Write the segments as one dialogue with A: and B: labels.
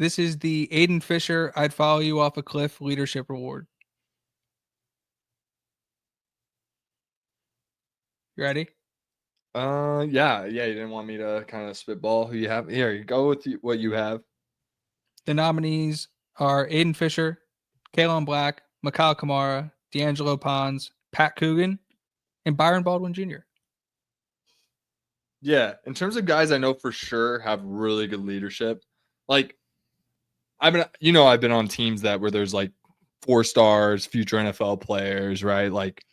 A: This is the Aiden Fisher I'd follow you off a cliff leadership reward. You ready?
B: Yeah. You didn't want me to kind of spitball who you have. Here, you go with what you have.
A: The nominees are Aiden Fisher, Kalen Black, Mikal Kamara, D'Angelo Pons, Pat Coogan, and Byron Baldwin Jr.
B: Yeah, in terms of guys I know for sure have really good leadership. Like I've been on teams where there's like 4 stars, future NFL players, right? Like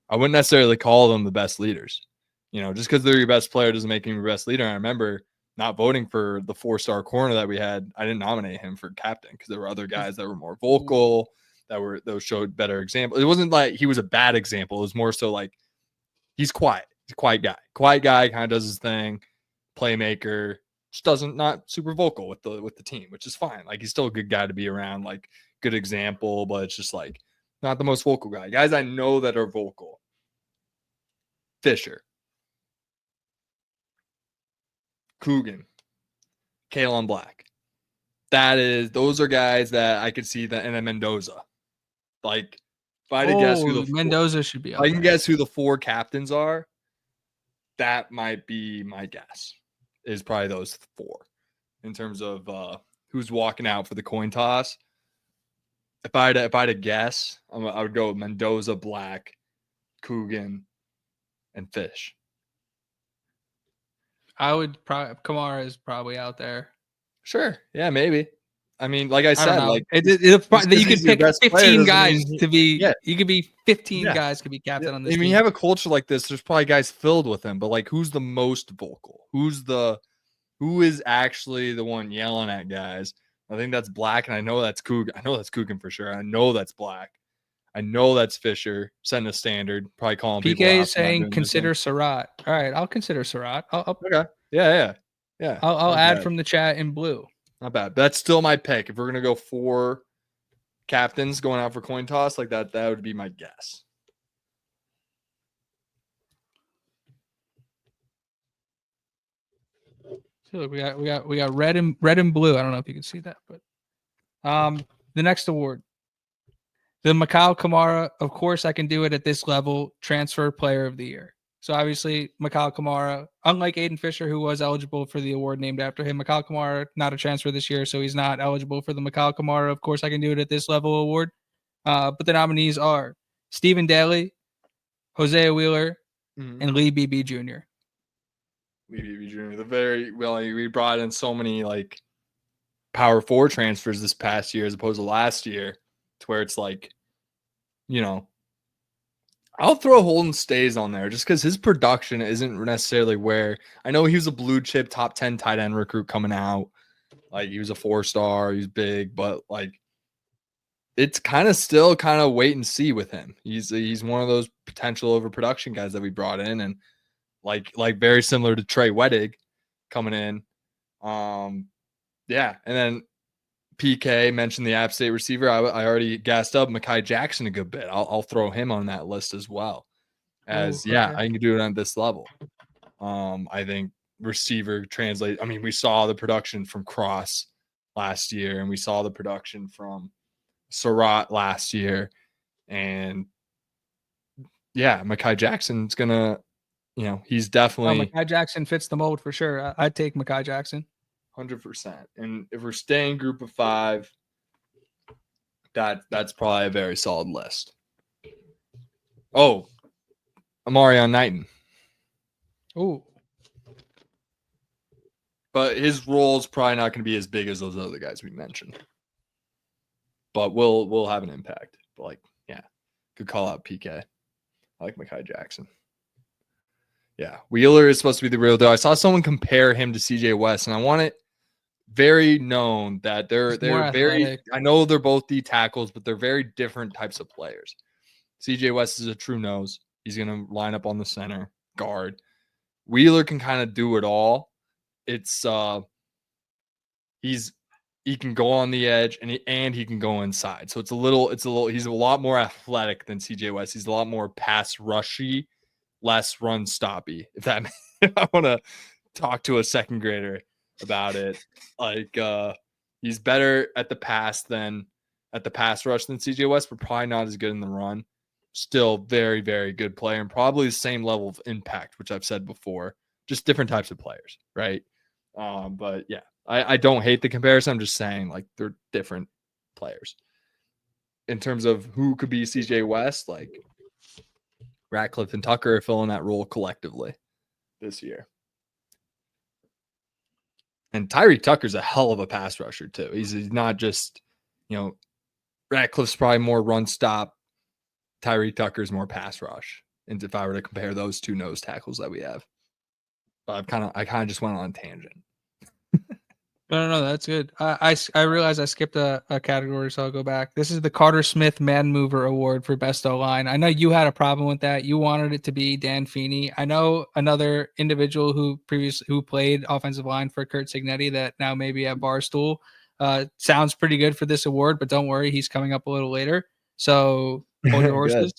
B: I wouldn't necessarily call them the best leaders. Just because they're your best player doesn't make them your best leader. And I remember not voting for the 4-star corner that we had. I didn't nominate him for captain because there were other guys that were more vocal, those showed better example. It wasn't like he was a bad example. It was more so like he's quiet. He's a quiet guy. Quiet guy, kind of does his thing. Playmaker, just not super vocal with the team, which is fine. Like he's still a good guy to be around, like good example, but it's just like not the most vocal guy. Guys I know that are vocal. Fisher, Coogan, Kalen Black. Those are guys that I could see and then Mendoza. Like if I had to guess who
A: Mendoza should be.
B: I can guess who the 4 captains are. That might be my guess. Is probably those 4 in terms of who's walking out for the coin toss. If I had to guess, I would go with Mendoza, Black, Coogan, and Fish.
A: I would probably Kamara is probably out there.
B: Sure, yeah, maybe. I mean, like I said, like
A: you could pick 15 guys to be. Yeah. You could be 15 guys could be captain on this team.
B: I mean, you have a culture like this. There's probably guys filled with him, but like, who's the most vocal? Who is actually the one yelling at guys? I think that's Black, and I know that's Coogan. I know that's Coogan for sure. I know that's Black. I know that's Fisher setting a standard. Probably calling
A: PK
B: people out.
A: Is saying consider Surratt. All right, I'll consider Surratt.
B: Okay. Yeah.
A: I'll add from the chat in blue.
B: Not bad. That's still my pick. If we're gonna go 4 captains going out for coin toss like that, that would be my guess.
A: So look, we got red and blue. I don't know if you can see that, but the next award, the Mikal Kamara. Of course, I can do it at this level. Transfer Player of the Year. So obviously, Mikal Kamara, unlike Aiden Fisher, who was eligible for the award named after him, Mikal Kamara not a transfer this year, so he's not eligible for the Mikal Kamara. Of course, I can do it at this level award. But the nominees are Stephen Daly, Hosea Wheeler, and Lee BB Jr.
B: Lee BB Jr. We brought in so many like power 4 transfers this past year as opposed to last year, to where it's like, I'll throw Holden Stays on there just because his production isn't necessarily where I know he was a blue chip top 10 tight end recruit coming out. Like he was a 4-star, he's big, but like it's still wait and see with him. He's one of those potential overproduction guys that we brought in, and like very similar to Trey Wettig coming in. And then PK mentioned the App State receiver. I already gassed up Mekhi Jackson a good bit. I'll throw him on that list as well. I can do it on this level. I think receiver translate. I mean, we saw the production from Cross last year, and we saw the production from Surratt last year, and Mekhi Jackson's gonna, he's definitely.
A: Mekhi Jackson fits the mold for sure. I'd take Mekhi Jackson.
B: 100%. And if we're staying group of 5, that's probably a very solid list. Oh, Amarion Knighton.
A: Oh.
B: But his role is probably not going to be as big as those other guys we mentioned. But we'll have an impact. But good call out PK. I like Mekhi Jackson. Yeah, Wheeler is supposed to be the real deal. I saw someone compare him to CJ West, and I want it very known that they're very. I know they're both D tackles, but they're very different types of players. CJ West is a true nose. He's going to line up on the center guard. Wheeler can kind of do it all. It's he can go on the edge and he can go inside. So it's a little he's a lot more athletic than CJ West. He's a lot more pass rushy, less run stoppy. If I want to talk to a second grader about it, like He's better at the pass rush than CJ West, but probably not as good in the run. Still very, very good player and probably the same level of impact, which I've said before. Just different types of players, right? But yeah, I don't hate the comparison. I'm just saying like they're different players. In terms of who could be CJ West, like Ratcliffe and Tucker are filling that role collectively this year. And Tyreek Tucker's a hell of a pass rusher too. He's not just, Ratcliffe's probably more run stop. Tyreek Tucker's more pass rush. And if I were to compare those two nose tackles that we have, but I kind of just went on a tangent.
A: No, that's good. I realized I skipped a category, so I'll go back. This is the Carter Smith Man Mover Award for Best O-Line. I know you had a problem with that. You wanted it to be Dan Feeney. I know another individual who played offensive line for Kurt Signetti that now maybe at Barstool. Sounds pretty good for this award, but don't worry, he's coming up a little later. So hold your horses.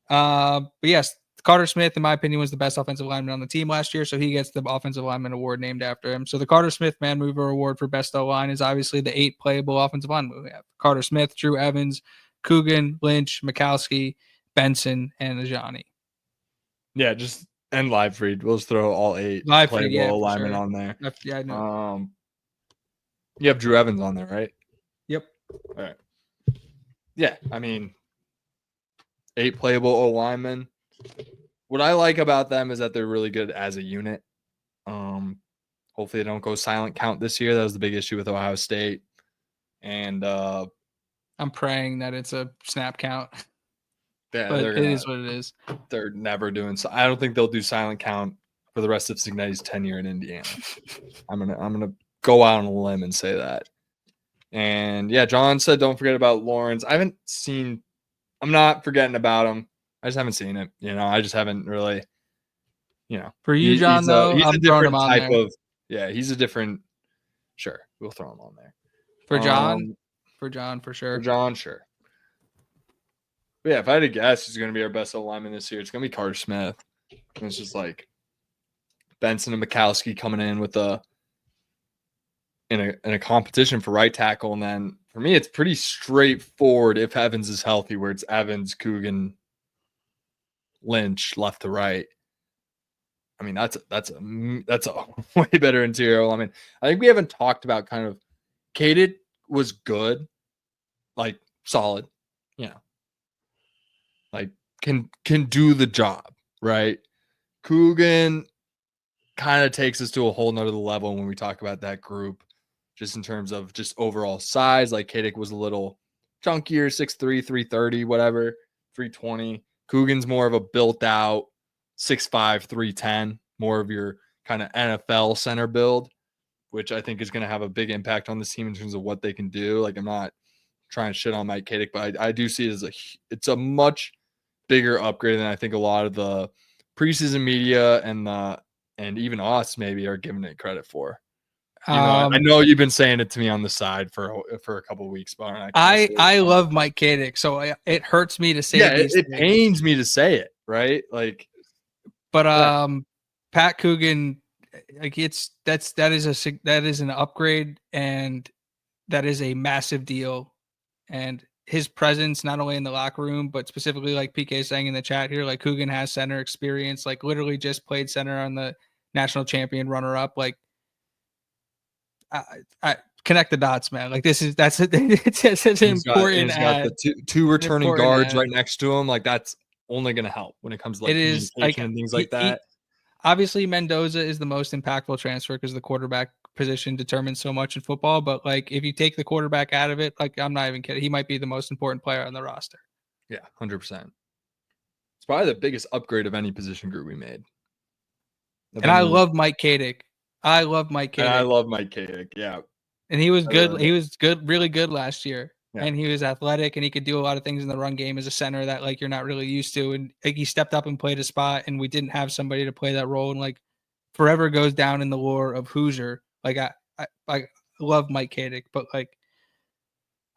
A: But yes, Carter Smith, in my opinion, was the best offensive lineman on the team last year, so he gets the offensive lineman award named after him. So the Carter Smith Man Mover Award for Best O-Line is obviously the 8 playable offensive linemen we have: Carter Smith, Drew Evans, Coogan, Lynch, Mikowski, Benson, and Ajani.
B: Yeah, and Livefried. We'll just throw all 8 playable linemen on there.
A: Yeah, I know.
B: You have Drew Evans on there, right?
A: Yep.
B: All right. Yeah, I mean, 8 playable O-linemen. What I like about them is that they're really good as a unit. Hopefully they don't go silent count this year. That was the big issue with Ohio State. And
A: I'm praying that it's a snap count.
B: Yeah,
A: but it is what it is.
B: They're never doing so. I don't think they'll do silent count for the rest of Signetti's tenure in Indiana. I'm gonna go out on a limb and say that. And yeah, John said don't forget about Lawrence. I'm not forgetting about him. I just haven't seen it. I just haven't really.
A: For you, John,
B: he's
A: I'm
B: a different type of. Yeah, he's a different. Sure, we'll throw him on there.
A: For John, for sure.
B: For John, sure. But yeah, if I had to guess who's going to be our best lineman this year, it's going to be Carter Smith. And it's just like Benson and Mikowski coming in with in a competition for right tackle. And then for me, it's pretty straightforward if Evans is healthy, where it's Evans, Coogan, Lynch, left to right. I mean, that's a way better interior. I mean, I think we haven't talked about kind of Kaded was good, like solid, like can do the job, right? Coogan kind of takes us to a whole nother level when we talk about that group, just in terms of just overall size. Like Kadek was a little chunkier, 6'3", 330, whatever, 320. Coogan's more of a built out 6'5", 310, more of your kind of NFL center build, which I think is going to have a big impact on this team in terms of what they can do. Like, I'm not trying to shit on Mike Kadek, but I do see it as it's a much bigger upgrade than I think a lot of the preseason media and even us maybe are giving it credit for. I know you've been saying it to me on the side for a couple of weeks, but
A: I love Mike Kadek, so it hurts me to say.
B: Yeah, it pains me to say it, right? Like,
A: but Pat Coogan, like that is an upgrade, and that is a massive deal, and his presence not only in the locker room but specifically, like PK is saying in the chat here, like Coogan has center experience, like literally just played center on the national champion runner-up. Like, I connect the dots, man. Like it's important.
B: He's got the two returning guards right next to him. Like, that's only going to help when it comes to like communication and things like that.
A: Obviously, Mendoza is the most impactful transfer because the quarterback position determines so much in football. But like, if you take the quarterback out of it, like, I'm not even kidding, he might be the most important player on the roster.
B: Yeah, 100%. It's probably the biggest upgrade of any position group we made.
A: And I love Mike Kadek.
B: And I love Mike Kadek. Yeah.
A: And he was good. He was good, really good last year. Yeah. And he was athletic, and he could do a lot of things in the run game as a center that like you're not really used to. And like, he stepped up and played a spot, and we didn't have somebody to play that role. And like, forever goes down in the lore of Hoosier. Like, I love Mike Kadek, but like,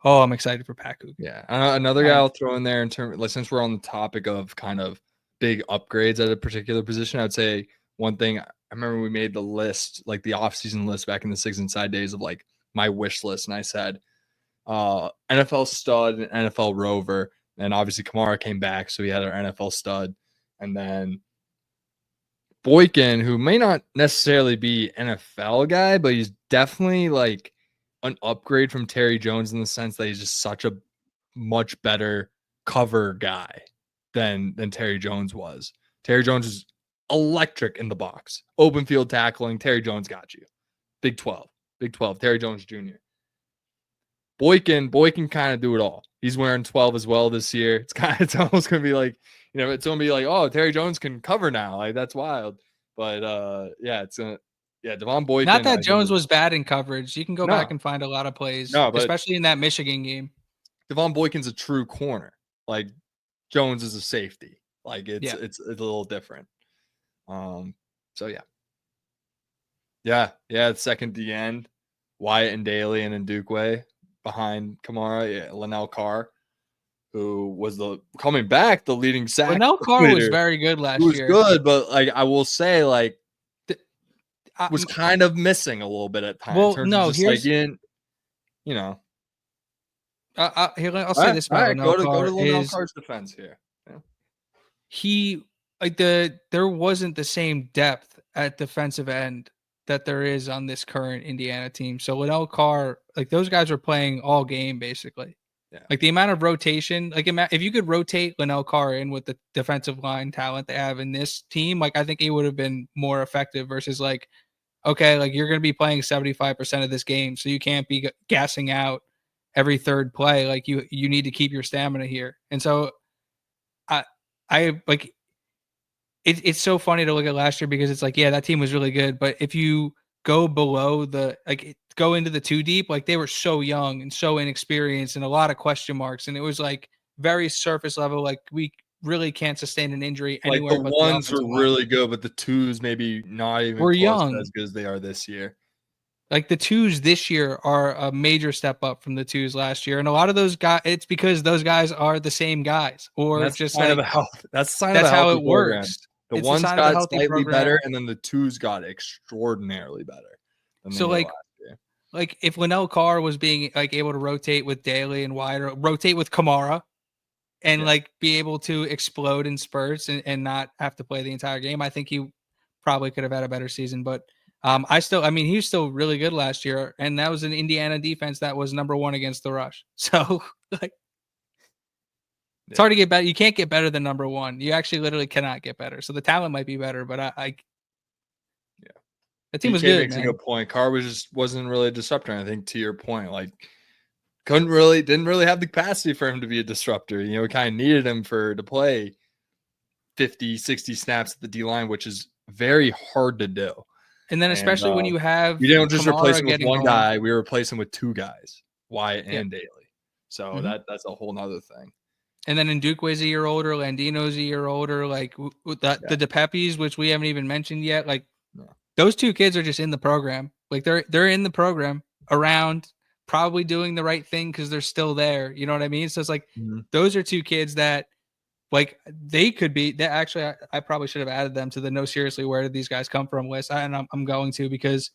A: I'm excited for Pat Coogan.
B: Yeah, another guy I'll throw in there in terms, like, since we're on the topic of kind of big upgrades at a particular position, I'd say one thing. I remember we made the list, like the offseason list back in the Six Inside days, of like my wish list, and I said NFL stud and NFL rover. And obviously Kamara came back, so we had our NFL stud. And then Boykin, who may not necessarily be NFL guy, but he's definitely like an upgrade from Terry Jones in the sense that he's just such a much better cover guy than Terry Jones was. Terry Jones is electric in the box. Open field tackling. Terry Jones got you. Big 12. Big 12. Terry Jones Jr. Boykin kind of do it all. He's wearing 12 as well this year. It's almost gonna be like, it's gonna be like, oh, Terry Jones can cover now. Like that's wild. But Devon Boykin.
A: Not that Jones was bad in coverage. You can go back
B: No.
A: and find a lot of plays,
B: No, but
A: especially in that Michigan game.
B: Devon Boykin's a true corner. Like Jones is a safety. Like it's a little different. So it's second to the end. Wyatt and Daly and Ndukwe behind Kamara, Linnell Carr, who was coming back the leading sack.
A: Linnell Carr was very good last year.
B: He was good, but like I will say, like was kind of missing a little bit at times.
A: Well, no, here's I'll say this about Linnell Carr.
B: Go to Linnell Carr's defense here. Yeah.
A: He there wasn't the same depth at defensive end that there is on this current Indiana team. So Linnell Carr, like those guys were playing all game basically.
B: Yeah.
A: Like the amount of rotation, like if you could rotate Linnell Carr in with the defensive line talent they have in this team, like I think he would have been more effective versus like, okay, like you're going to be playing 75% of this game, so you can't be gassing out every third play. Like you need to keep your stamina here. And so I like it's so funny to look at last year because it's like, yeah, that team was really good. But if you go below go into the too deep, like they were so young and so inexperienced and a lot of question marks. And it was like very surface level. Like we really can't sustain an injury anywhere.
B: Like the ones were really good, but the twos maybe not even
A: we're
B: close
A: young.
B: as good as they are this year.
A: Like the twos this year are a major step up from the twos last year. And a lot of those guys, it's because those guys are the same guys or
B: that's
A: just
B: like that's the sign of a
A: how
B: healthy
A: it
B: program.
A: works.
B: The
A: it's
B: ones got slightly
A: program.
B: better, and then the twos got extraordinarily better.
A: So like if Linnell Carr was being like able to rotate with Daly and Wyatt, or rotate with Kamara, and like be able to explode in spurts and not have to play the entire game, I think he probably could have had a better season. But he was still really good last year, and that was an Indiana defense that was number 1 against the rush. So like. It's hard to get better. You can't get better than number 1. You actually literally cannot get better. So the talent might be better, but the team was good.
B: Makes a good point. Carr wasn't really a disruptor. And I think to your point, like didn't really have the capacity for him to be a disruptor. We kind of needed him to play 50, 60 snaps at the D line, which is very hard to do.
A: And then especially when you have
B: we don't just replace him with one guy, we replace him with 2 guys, Wyatt and Daly. So that's a whole nother thing.
A: And then Ndukwe's a year older, Landino's a year older, like the DePepes, which we haven't even mentioned yet. Like those 2 kids are just in the program. Like they're in the program around, probably doing the right thing because they're still there. You know what I mean? So it's like those are 2 kids that like they could be that actually I probably should have added them to the no seriously where did these guys come from list. And I'm going to because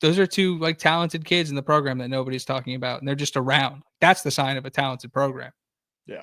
A: those are 2 like talented kids in the program that nobody's talking about, and they're just around. That's the sign of a talented program.
B: Yeah.